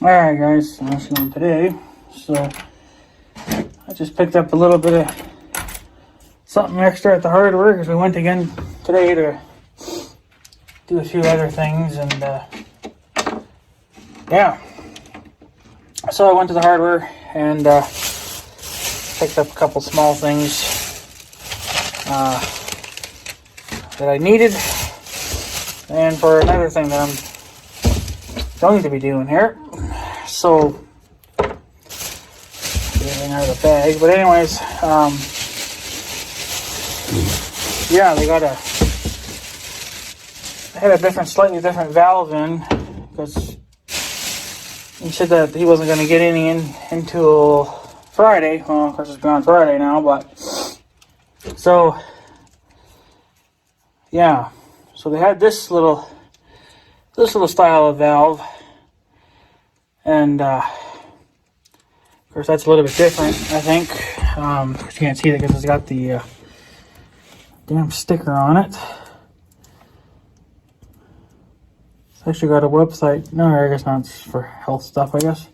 Alright guys, so that's going today. So I just picked up a little bit of something extra at the hardware because we went again today to do a few other things, and yeah. So I went to the hardware and picked up a couple small things that I needed, and for another thing that I'm going to be doing here. So getting out of the bag, but anyways, yeah, they had a slightly different valve in, because he said that he wasn't going to get any until Friday. Well, of course it's gone Friday now, but so yeah, so they had this little style of valve, and of course that's a little bit different, I think. You can't see that because it's got the damn sticker on it. It's actually got a website. No, I guess not. It's for health stuff, I guess.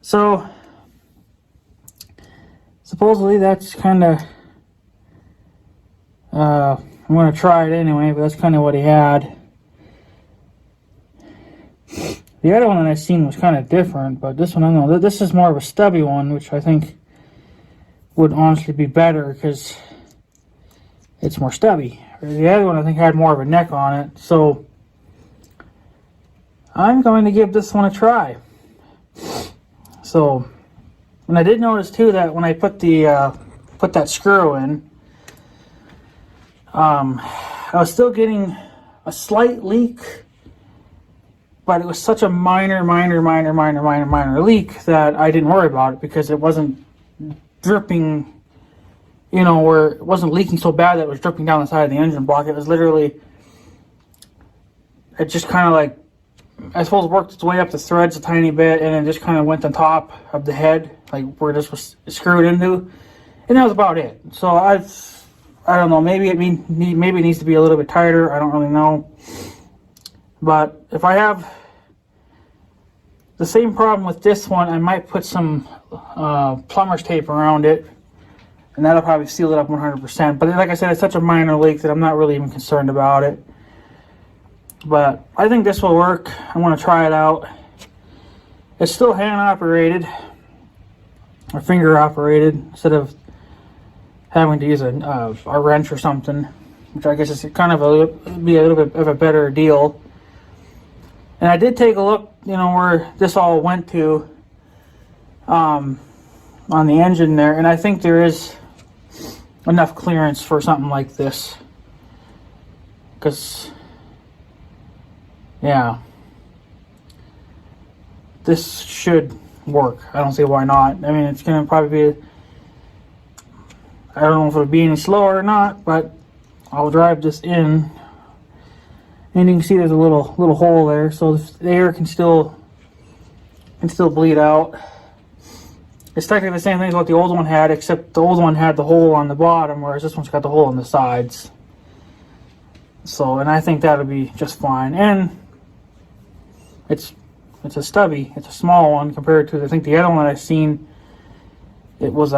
So supposedly that's kind of I'm going to try it anyway, but that's kind of what he had. The other one that I seen was kind of different, but this one, I don't know. This is more of a stubby one, which I think would honestly be better because it's more stubby. The other one I think had more of a neck on it, so I'm going to give this one a try. So, and I did notice too that when I put that screw in, I was still getting a slight leak, but it was such a minor leak that I didn't worry about it because it wasn't dripping, you know, where it wasn't leaking so bad that it was dripping down the side of the engine block. It was literally, it just kind of like, I suppose, worked its way up the threads a tiny bit, and then just kind of went on top of the head, like where this was screwed into, and that was about it. So I don't know, maybe it needs to be a little bit tighter. I don't really know. But if I have the same problem with this one, I might put some plumber's tape around it, and that'll probably seal it up 100%. But like I said, it's such a minor leak that I'm not really even concerned about it. But I think this will work. I want to try it out. It's still hand operated, or finger operated, instead of having to use a wrench or something, which I guess is kind of be a little bit of a better deal. And I did take a look, you know, where this all went to on the engine there, and I think there is enough clearance for something like this. Because, yeah, this should work. I don't see why not. I mean, it's going to probably be, I don't know if it'll be any slower or not, but I'll drive this in. And you can see there's a little hole there, so the air can still bleed out. It's technically the same thing as what the old one had, except the old one had the hole on the bottom, whereas this one's got the hole on the sides. So, and I think that'll be just fine. And it's a stubby, it's a small one compared to, I think, the other one that I've seen. It was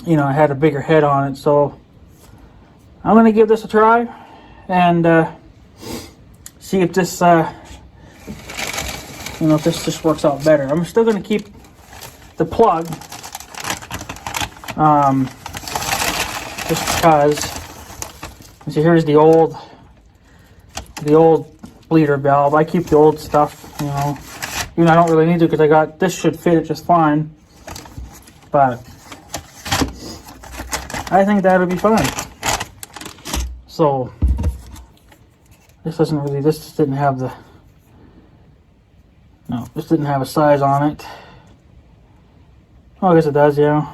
you know, it had a bigger head on it. So I'm gonna give this a try and see if this you know, if this just works out better. I'm still gonna keep the plug just because. So here's the old bleeder valve. I keep the old stuff, you know, even I don't really need to, because I got this, should fit it just fine. But I think that'll be fine. So this doesn't really, this didn't have the, no, this didn't have a size on it. Oh, I guess it does, yeah.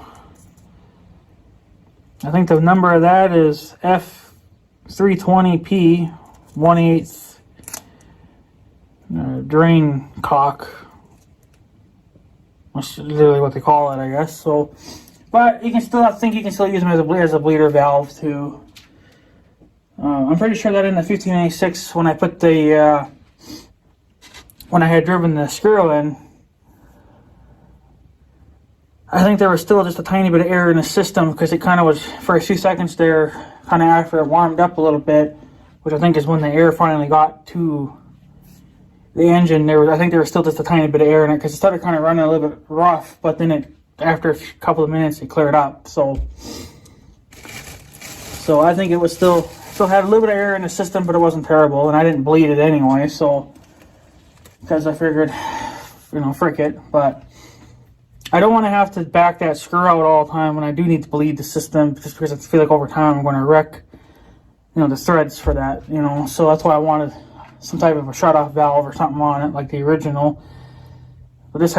I think the number of that is F320P 1/8 drain cock. That's literally what they call it, I guess. So, but you can still, I think you can still use them as a bleeder valve too. I'm pretty sure that in the 1586, when I put the when I had driven the screw in, I think there was still just a tiny bit of air in the system, because it kind of was, for a few seconds there, kind of after it warmed up a little bit, which I think is when the air finally got to the engine. I think there was still just a tiny bit of air in it, because it started kind of running a little bit rough, but then after a couple of minutes, it cleared up. So I think it was still had a little bit of air in the system, but it wasn't terrible, and I didn't bleed it anyway, so, because I figured, frick it, but I don't want to have to back that screw out all the time when I do need to bleed the system, just because I feel like over time I'm going to wreck, the threads for that, so that's why I wanted some type of a shut-off valve or something on it, like the original, but this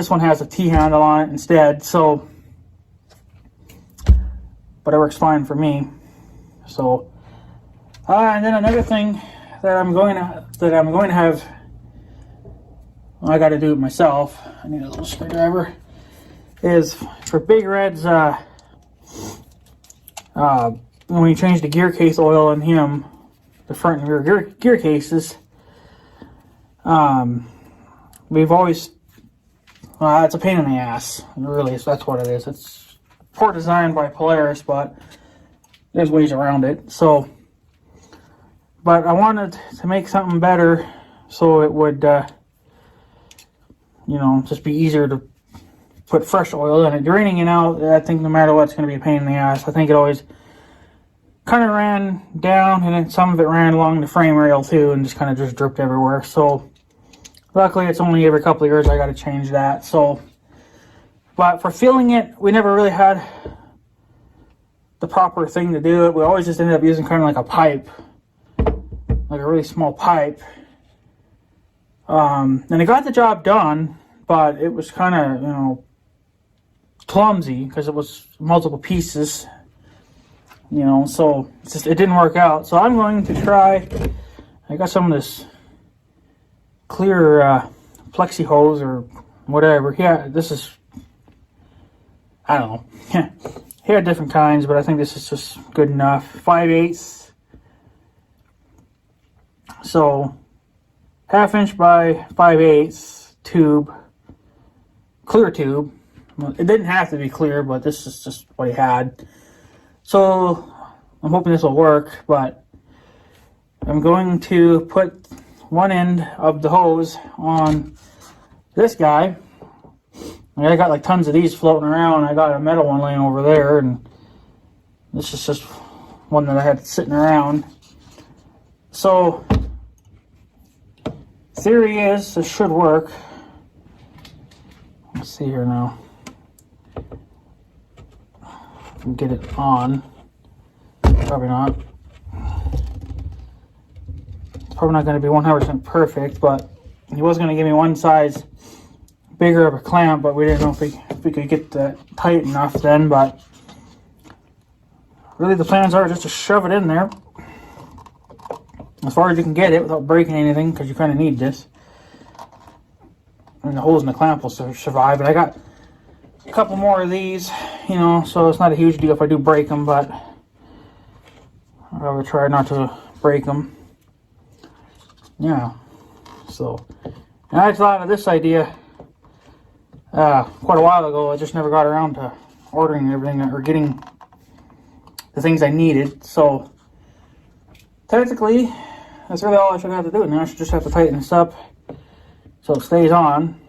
one has a T-handle on it instead, so, but it works fine for me, so, and then another thing that I'm going to have, I got to do it myself. I need a little screwdriver. Is for Big Red's when you change the gear case oil in him, the front and rear gear cases. We've always it's a pain in the ass. Really, so that's what it is. It's poor design by Polaris, but there's ways around it. So, but I wanted to make something better, so it would. Just be easier to put fresh oil in it. Draining it out, I think no matter what, it's going to be a pain in the ass. I think it always kind of ran down, and then some of it ran along the frame rail too, and just kind of just dripped everywhere. So, luckily, it's only every couple of years I got to change that. So, but for filling it, we never really had the proper thing to do it. We always just ended up using kind of like a pipe, like a really small pipe. And it got the job done, but it was kind of, clumsy, because it was multiple pieces, so it didn't work out. So I'm going to try, I got some of this clear plexi hose or whatever. Yeah, this is, I don't know. He had different kinds, but I think this is just good enough. 5/8. So 1/2 inch by 5/8 tube, clear tube. Well, it didn't have to be clear, but this is just what he had. So I'm hoping this will work, but I'm going to put one end of the hose on this guy. I got like tons of these floating around. I got a metal one laying over there, and this is just one that I had sitting around. So theory is this should work. Let's see here now. Get it on. Probably not. It's probably not going to be 100% perfect, but he was going to give me one size bigger of a clamp, but we didn't know if we could get that tight enough then. But really, the plans are just to shove it in there as far as you can get it without breaking anything, because you kind of need this. And the holes in the clamp will survive. But I got a couple more of these, so it's not a huge deal if I do break them, but I would try not to break them. Yeah. So, and I thought of this idea quite a while ago. I just never got around to ordering everything or getting the things I needed. So, technically, that's really all I should have to do. Now I should just have to tighten this up so it stays on,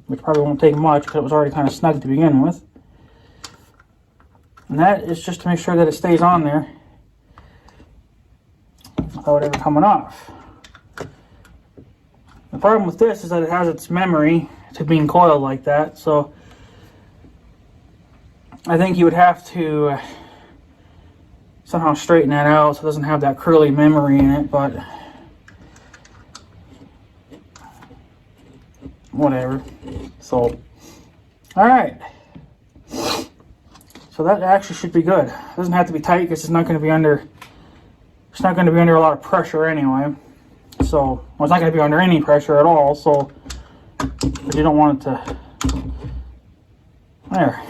which probably won't take much because it was already kind of snug to begin with. And that is just to make sure that it stays on there without ever coming off. The problem with this is that it has its memory to being coiled like that, so I think you would have to somehow straighten that out so it doesn't have that curly memory in it, but whatever. So, alright. So that actually should be good. It doesn't have to be tight because it's not going to be under a lot of pressure anyway. So, well, it's not going to be under any pressure at all, so you don't want it to. There.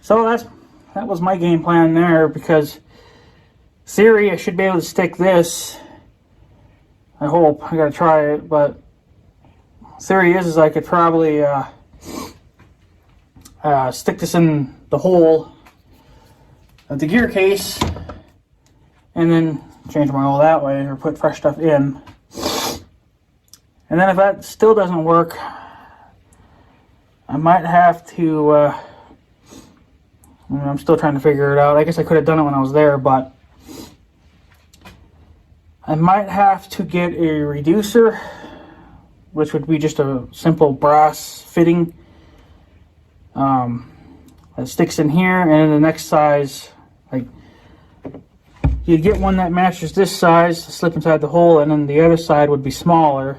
So that was my game plan there, because theory I should be able to stick this I hope. I gotta try it, but theory is I could probably stick this in the hole of the gear case and then change my oil that way, or put fresh stuff in. And then if that still doesn't work, I might have to, I'm still trying to figure it out. I guess I could have done it when I was there, but I might have to get a reducer, which would be just a simple brass fitting that sticks in here, and then the next size, like, you get one that matches this size to slip inside the hole, and then the other side would be smaller.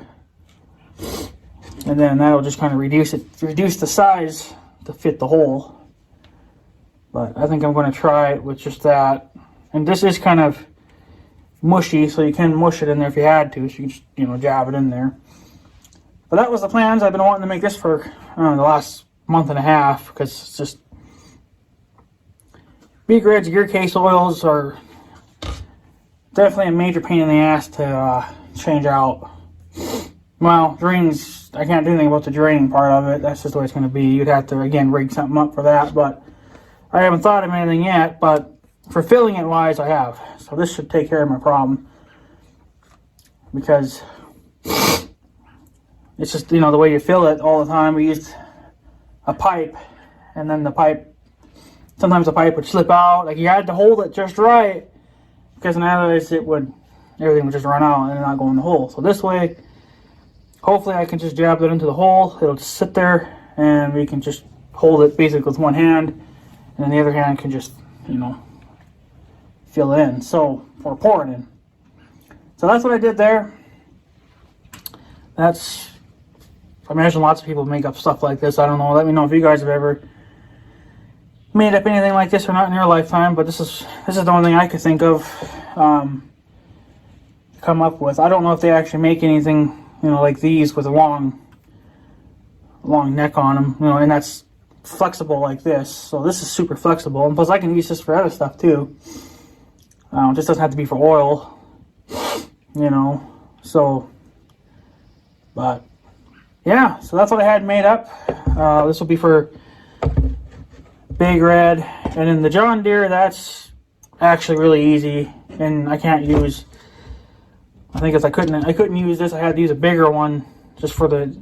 And then that'll just kind of reduce the size to fit the hole. But I think I'm going to try it with just that. And this is kind of mushy, so you can mush it in there if you had to. So you can just, jab it in there. But that was the plans. I've been wanting to make this for the last month and a half, because it's just, Big Red's gear case oils are definitely a major pain in the ass to change out. Well, drains, I can't do anything about the draining part of it. That's just the way it's going to be. You'd have to, again, rig something up for that. But I haven't thought of anything yet. But for filling it wise, I have. So this should take care of my problem. Because it's just, the way you fill it all the time. We used a pipe. And then sometimes the pipe would slip out. Like, you had to hold it just right. Because otherwise everything would just run out and not go in the hole. So this way, hopefully I can just jab it into the hole. It'll just sit there, and we can just hold it basically with one hand, and then the other hand can just, fill it in. So, or pour it in. So that's what I did there. I imagine lots of people make up stuff like this. I don't know. Let me know if you guys have ever made up anything like this or not in your lifetime. But this is the only thing I could think of come up with. I don't know if they actually make anything like these with a long neck on them, and that's flexible like this. So this is super flexible, and plus I can use this for other stuff too. It just doesn't have to be for oil, so, but yeah, so that's what I had made up. This will be for Big Red, and then the John Deere, that's actually really easy, and I can't use, I think I couldn't use this. I had to use a bigger one just for the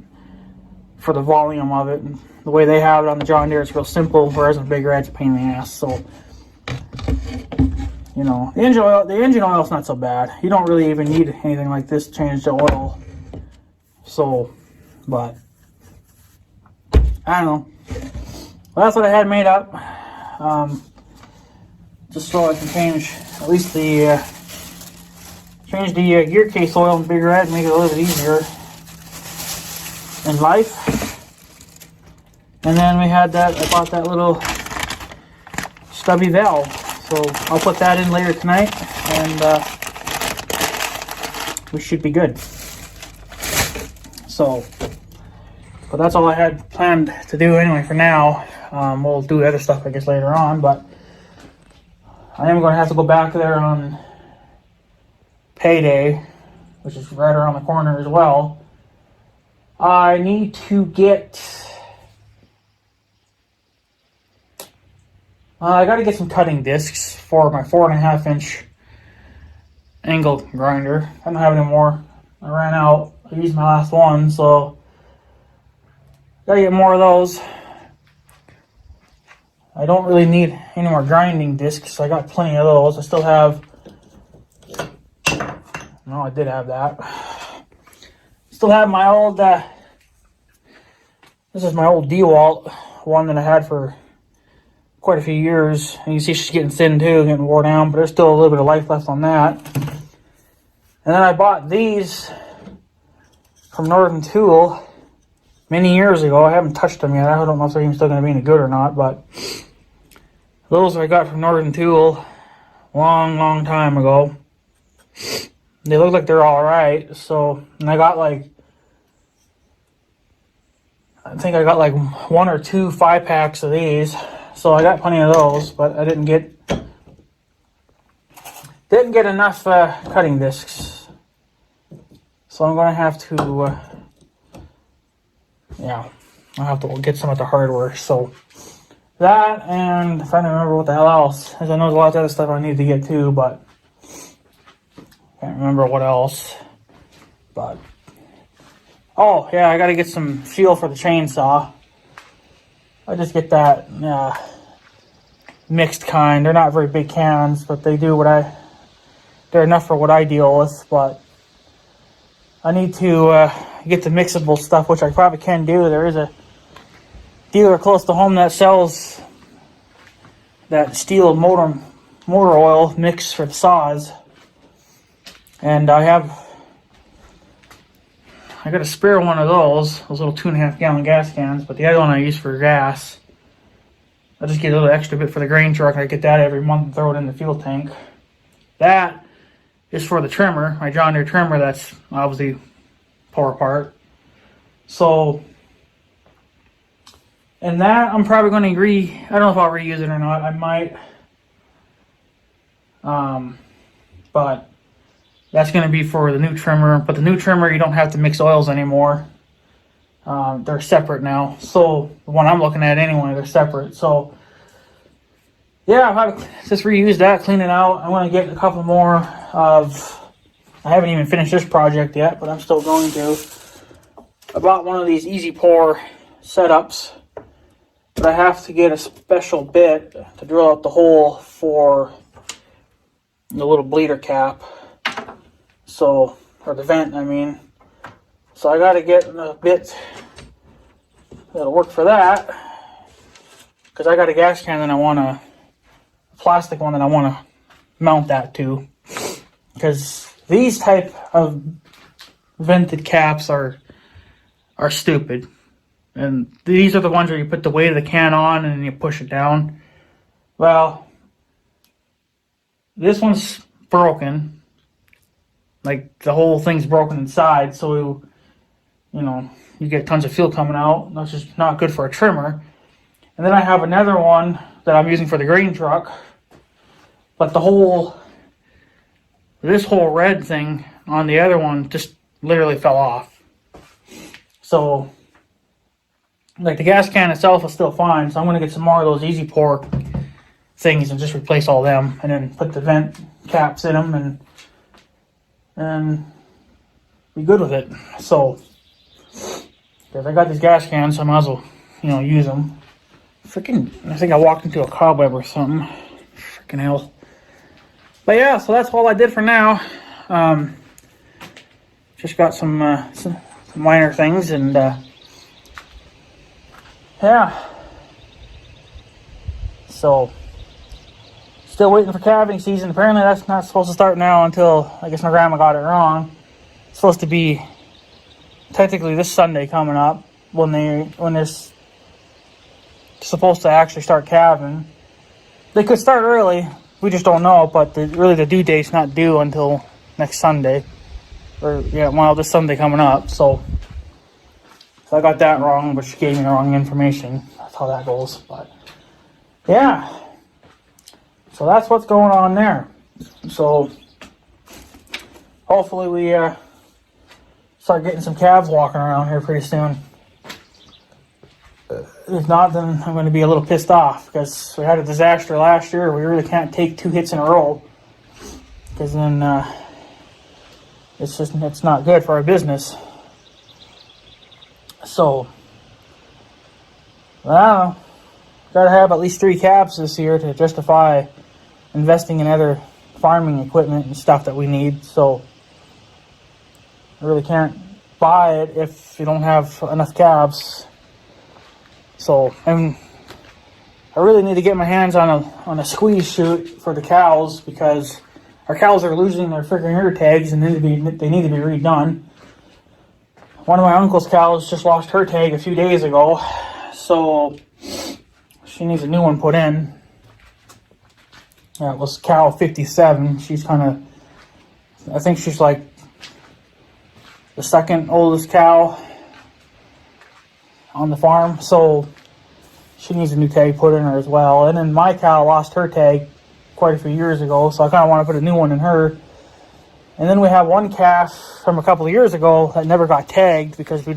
volume of it. And the way they have it on the John Deere, it's real simple, whereas the Big Red's a pain in the ass. So, the engine oil's not so bad. You don't really even need anything like this to change the oil. So, but I don't know. Well, that's what I had made up. Just so I can change at least the gear case oil in Big Red and make it a little bit easier in life. And then we had I bought that little stubby valve. So I'll put that in later tonight, and we should be good. So, but that's all I had planned to do anyway for now. We'll do other stuff, I guess, later on, but I am going to have to go back there on payday, which is right around the corner as well. I need to get, I got to get some cutting discs for my 4.5-inch angle grinder. I don't have any more. I ran out. I used my last one, so gotta get more of those. I don't really need any more grinding discs. I got plenty of those. I still have, no, I did have that. Still have my old, this is my old DeWalt one that I had for quite a few years. And you see she's getting thin too, getting wore down, but there's still a little bit of life left on that. And then I bought these from Northern Tool many years ago. I haven't touched them yet. I don't know if they're even still going to be any good or not, but those I got from Northern Tool long time ago. They look like they're alright. So, and I got I think I got 1 or 2 5-packs of these. So I got plenty of those, but I didn't get enough cutting discs. So I'm gonna have to, yeah, I'll have to get some at the hardware. So that, and I'm trying to remember what the hell else, as I know there's a lot of other stuff I need to get too, but can't remember what else. But oh yeah, I gotta get some fuel for the chainsaw. I just get that mixed kind. They're not very big cans, but they do they're enough for what I deal with. But I need to get the mixable stuff, which I probably can do. There is a dealer close to home that sells that steel motor oil mix for the saws, and I got a spare one of those little 2.5 gallon gas cans, but the other one I use for gas. I just get a little extra bit for the grain truck. I get that every month and throw it in the fuel tank. That is for the trimmer, my John Deere trimmer that's obviously tore apart. So, and that I'm probably going to I don't know if I'll reuse it or not. I might. But that's going to be for the new trimmer. But the new trimmer, you don't have to mix oils anymore. They're separate now. So the one I'm looking at anyway, they're separate. So yeah, I'll just reuse that, clean it out. I'm going to get a couple more of, I haven't even finished this project yet, but I'm still going to. I bought one of these easy pour setups, but I have to get a special bit to drill out the hole for the little bleeder cap. So, or the vent, I mean. So I got to get a bit that'll work for that, because I got a gas can that I want a plastic one that I want to mount that to, because these type of vented caps are stupid, and these are the ones where you put the weight of the can on and you push it down. Well, this one's broken, like the whole thing's broken inside, so you know, you get tons of fuel coming out. That's just not good for a trimmer. And then I have another one that I'm using for the grain truck, but this whole red thing on the other one just literally fell off. So, like, the gas can itself is still fine, so I'm going to get some more of those easy pour things and just replace all them, and then put the vent caps in them and be good with it. So, because I got these gas cans, so I might as well, use them. I think I walked into a cobweb or something. Freaking hell. But yeah, so that's all I did for now. Just got some minor things, and yeah. So, still waiting for calving season. Apparently that's not supposed to start now until, I guess my grandma got it wrong. It's supposed to be technically this Sunday coming up when it's supposed to actually start calving. They could start early, we just don't know, but really the due date's not due until next Sunday, or this Sunday coming up. So I got that wrong, but she gave me the wrong information. That's how that goes. But yeah, so that's what's going on there. So hopefully we start getting some calves walking around here pretty soon. If not, then I'm going to be a little pissed off, because we had a disaster last year. We really can't take 2 hits in a row, because then it's not good for our business. So I don't know. Got to have at least 3 calves this year to justify investing in other farming equipment and stuff that we need. So I really can't buy it if you don't have enough calves. So, and I really need to get my hands on a squeeze chute for the cows, because our cows are losing their freaking ear tags and they need to be redone. One of my uncle's cows just lost her tag a few days ago, so she needs a new one put in. It was cow 57. She's I think she's like the second oldest cow on the farm, so she needs a new tag put in her as well. And then my cow lost her tag quite a few years ago, so I kind of want to put a new one in her. And then we have one calf from a couple of years ago that never got tagged because we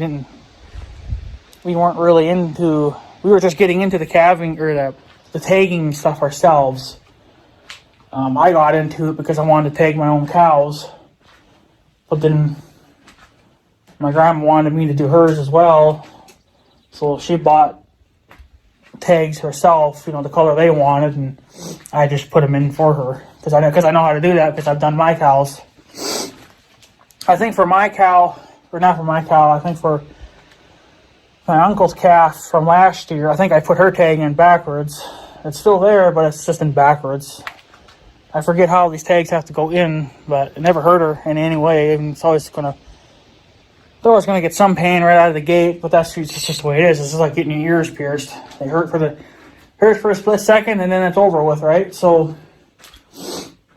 weren't really into, we were just getting into the calving or the tagging stuff ourselves. I got into it because I wanted to tag my own cows, but then my grandma wanted me to do hers as well, so she bought tags herself, the color they wanted, and I just put them in for her because I know how to do that because I've done my cows. I think for my cow, or not for my cow, I think for my uncle's calf from last year, I think I put her tag in backwards. It's still there, but it's just in backwards. I forget how these tags have to go in, but it never hurt her in any way. And they're always gonna get some pain right out of the gate, but that's just the way it is. It's just like getting your ears pierced. They hurt for a split second, and then it's over with, right? So,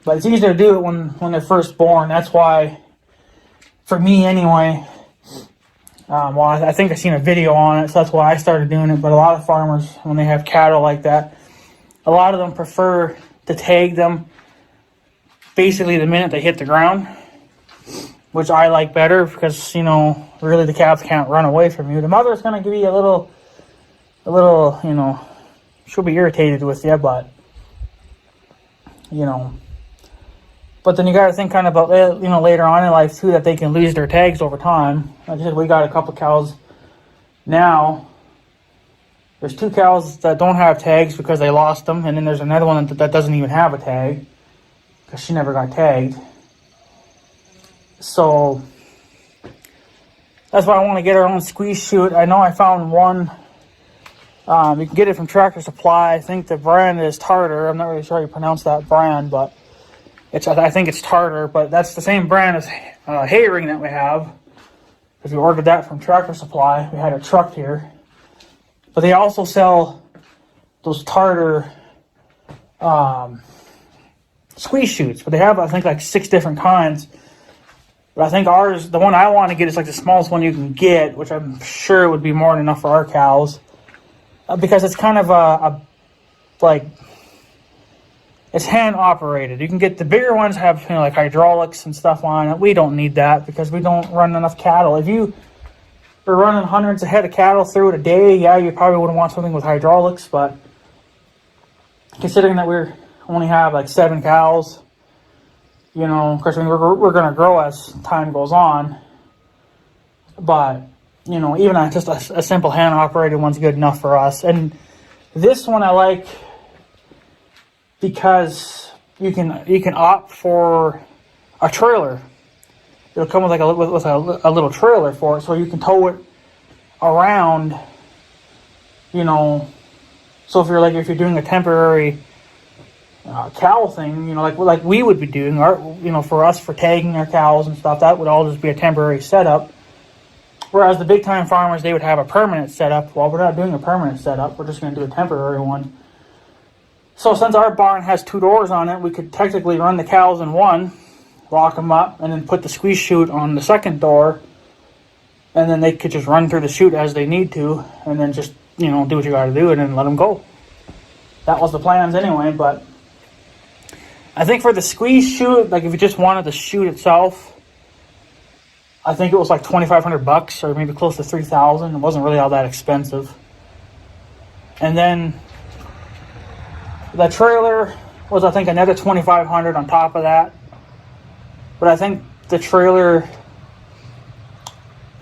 but it's easier to do it when they're first born. That's why, for me anyway. Well, I think I seen a video on it, so that's why I started doing it. But a lot of farmers, when they have cattle like that, a lot of them prefer to tag them basically the minute they hit the ground, which I like better because, really the calves can't run away from you. The mother's going to give you a little, she'll be irritated with you, but, but then you got to think kind of about, later on in life too, that they can lose their tags over time. Like I said, we got a couple cows now. There's 2 cows that don't have tags because they lost them, and then there's another one that doesn't even have a tag because she never got tagged. So that's why I want to get our own squeeze chute. I know I found one. You can get it from Tractor Supply. I think the brand is Tartar. I'm not really sure how you pronounce that brand, but I think it's Tartar. But that's the same brand as hay ring that we have. Because we ordered that from Tractor Supply. We had it trucked here. But they also sell those Tartar squeeze chutes. But they have, I think, like 6 different kinds. But I think ours, the one I want to get is like the smallest one you can get, which I'm sure would be more than enough for our cows. Because it's kind of it's hand operated. You can get the bigger ones have like hydraulics and stuff on it. We don't need that because we don't run enough cattle. If you are running hundreds of head of cattle through it a day, yeah, you probably wouldn't want something with hydraulics. But considering that we only have like 7 cows, of course, we're going to grow as time goes on. But, even just a simple hand-operated one's good enough for us. And this one I like because you can opt for a trailer. It'll come with a little trailer for it, so you can tow it around. So if you're doing a temporary cow thing, like we would be doing, for us, for tagging our cows and stuff, that would all just be a temporary setup. Whereas the big time farmers, they would have a permanent setup. Well, we're not doing a permanent setup. We're just going to do a temporary one. So since our barn has 2 doors on it, we could technically run the cows in one, lock them up, and then put the squeeze chute on the second door. And then they could just run through the chute as they need to, and then just, do what you got to do and then let them go. That was the plans anyway, but I think for the squeeze chute, like if you just wanted the chute itself, I think it was like $2,500 or maybe close to $3,000. It wasn't really all that expensive. And then the trailer was, I think, another $2,500 on top of that. But I think the trailer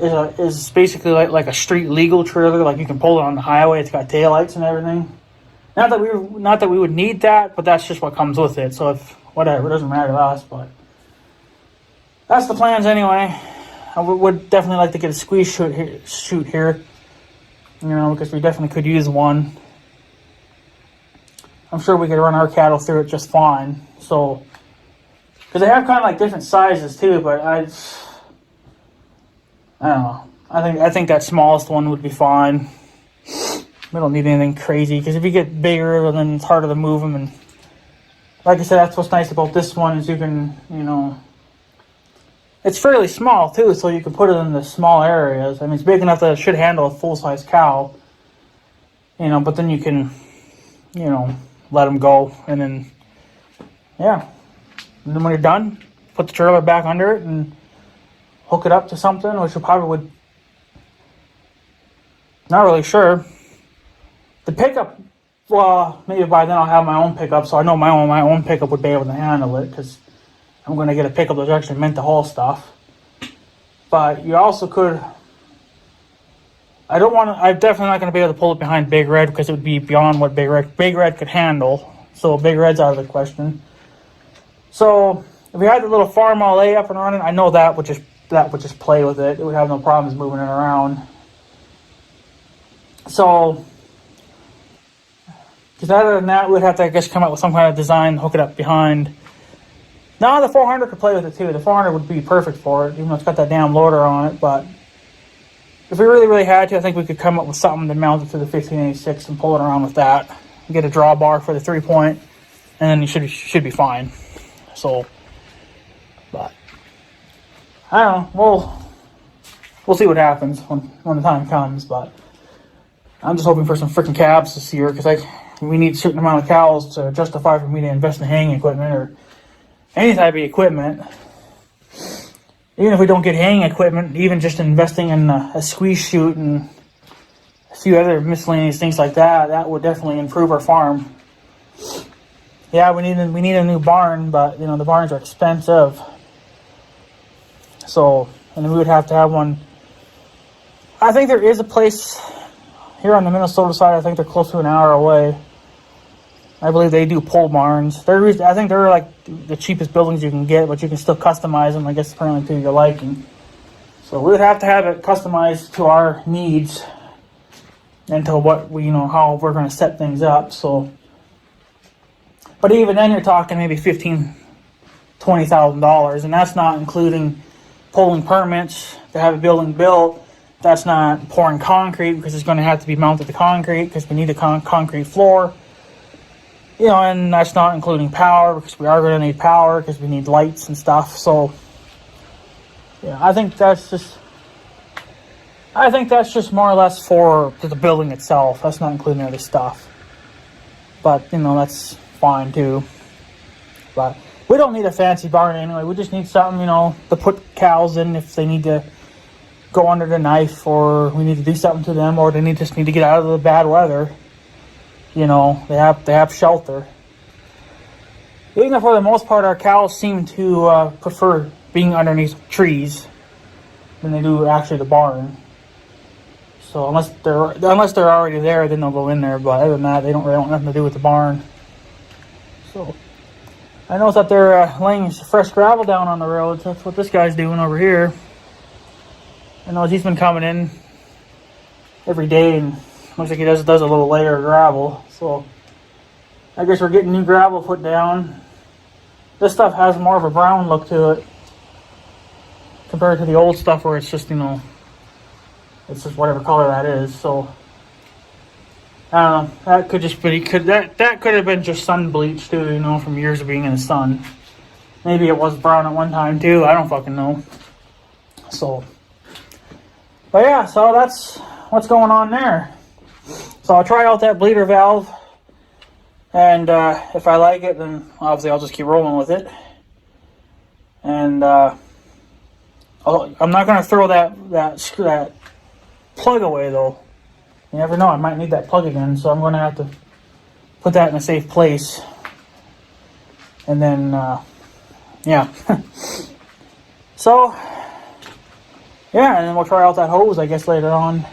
is basically like a street legal trailer. Like you can pull it on the highway. It's got taillights and everything. Not that we would need that, but that's just what comes with it. So whatever, it doesn't matter to us. But that's the plans anyway. I would definitely like to get a squeeze chute here, because we definitely could use one. I'm sure we could run our cattle through it just fine. So, because they have kind of like different sizes too, but I don't know. I think that smallest one would be fine. We don't need anything crazy, because if you get bigger, then it's harder to move them. And like I said, that's what's nice about this one is you can, it's fairly small too, so you can put it in the small areas. I mean, it's big enough that it should handle a full-size cow. But then you can, let them go, and then, yeah. And then when you're done, put the trailer back under it and hook it up to something, which we probably would. Not really sure. The pickup, well, maybe by then I'll have my own pickup, so I know my own pickup would be able to handle it, because I'm going to get a pickup that's actually meant to haul stuff. But you also could. I'm definitely not going to be able to pull it behind Big Red, because it would be beyond what Big Red could handle. So Big Red's out of the question. So if we had the little farm LA up and running, I know that would just play with it. It would have no problems moving it around. So, because other than that, we'd have to, I guess, come up with some kind of design, hook it up behind. Now the 400 could play with it too. The 400 would be perfect for it, even though it's got that damn loader on it. But if we really, really had to, I think we could come up with something to mount it to the 1586 and pull it around with that. Get a drawbar for the 3-point, and then you should be fine. So, but I don't know. We'll see what happens when the time comes. But I'm just hoping for some freaking cabs this year, because we need a certain amount of cows to justify for me to invest in hanging equipment or any type of equipment. Even if we don't get hanging equipment, even just investing in a squeeze chute and a few other miscellaneous things like that, that would definitely improve our farm. Yeah, we need a new barn, but the barns are expensive. So, and we would have to have one. I think there is a place here on the Minnesota side. I think they're close to an hour away. I believe they do pole barns. I think they're like the cheapest buildings you can get, but you can still customize them, I guess, apparently to your liking. So we would have to have it customized to our needs and to what how we're going to set things up. So, but even then, you're talking maybe $15,000-$20,000, and that's not including pulling permits to have a building built. That's not pouring concrete, because it's going to have to be mounted to concrete, because we need a concrete floor. And that's not including power, because we are going to need power, because we need lights and stuff. So, yeah, I think that's just more or less for the building itself. That's not including other stuff. But, that's fine too. But we don't need a fancy barn anyway. We just need something, to put cows in if they need to go under the knife, or we need to do something to them, or they just need to get out of the bad weather. They have shelter. Even though for the most part our cows seem to prefer being underneath trees than they do actually the barn. So unless they're already there, then they'll go in there. But other than that, they don't really want nothing to do with the barn. So I noticed that they're laying fresh gravel down on the roads. That's what this guy's doing over here. I know he's been coming in every day, and looks like he does a little layer of gravel. So I guess we're getting new gravel put down. This stuff has more of a brown look to it compared to the old stuff where it's just, it's just whatever color that is. So I don't know. That could just be that could have been just sun bleach too, from years of being in the sun. Maybe it was brown at one time too. I don't fucking know. So, but yeah, so that's what's going on there. So I'll try out that bleeder valve, and if I like it, then obviously I'll just keep rolling with it. And I'm not going to throw that plug away though. You never know, I might need that plug again, so I'm going to have to put that in a safe place. And then, yeah. So, yeah, and then we'll try out that hose, I guess, later on.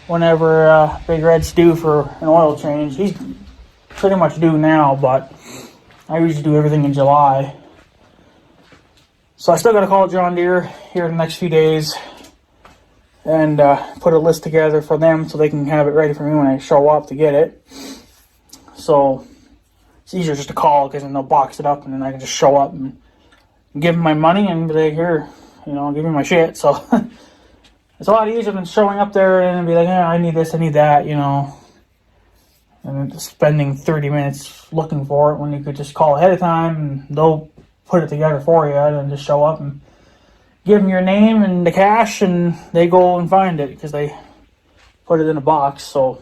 Whenever Big Red's due for an oil change. He's pretty much due now, but I usually do everything in July. So I still got to call John Deere here in the next few days and put a list together for them so they can have it ready for me when I show up to get it. So it's easier just to call, because then they'll box it up, and then I can just show up and give them my money and be like, here, give me my shit. So it's a lot easier than showing up there and be like, yeah, I need this, I need that, and then spending 30 minutes looking for it when you could just call ahead of time and they'll put it together for you, and then just show up and give them your name and the cash, and they go and find it because they put it in a box. So,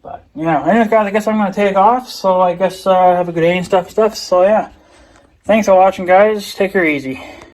but anyways, guys, I guess I'm gonna take off. So I guess have a good day and stuff. So yeah, Thanks for watching, guys. Take her easy.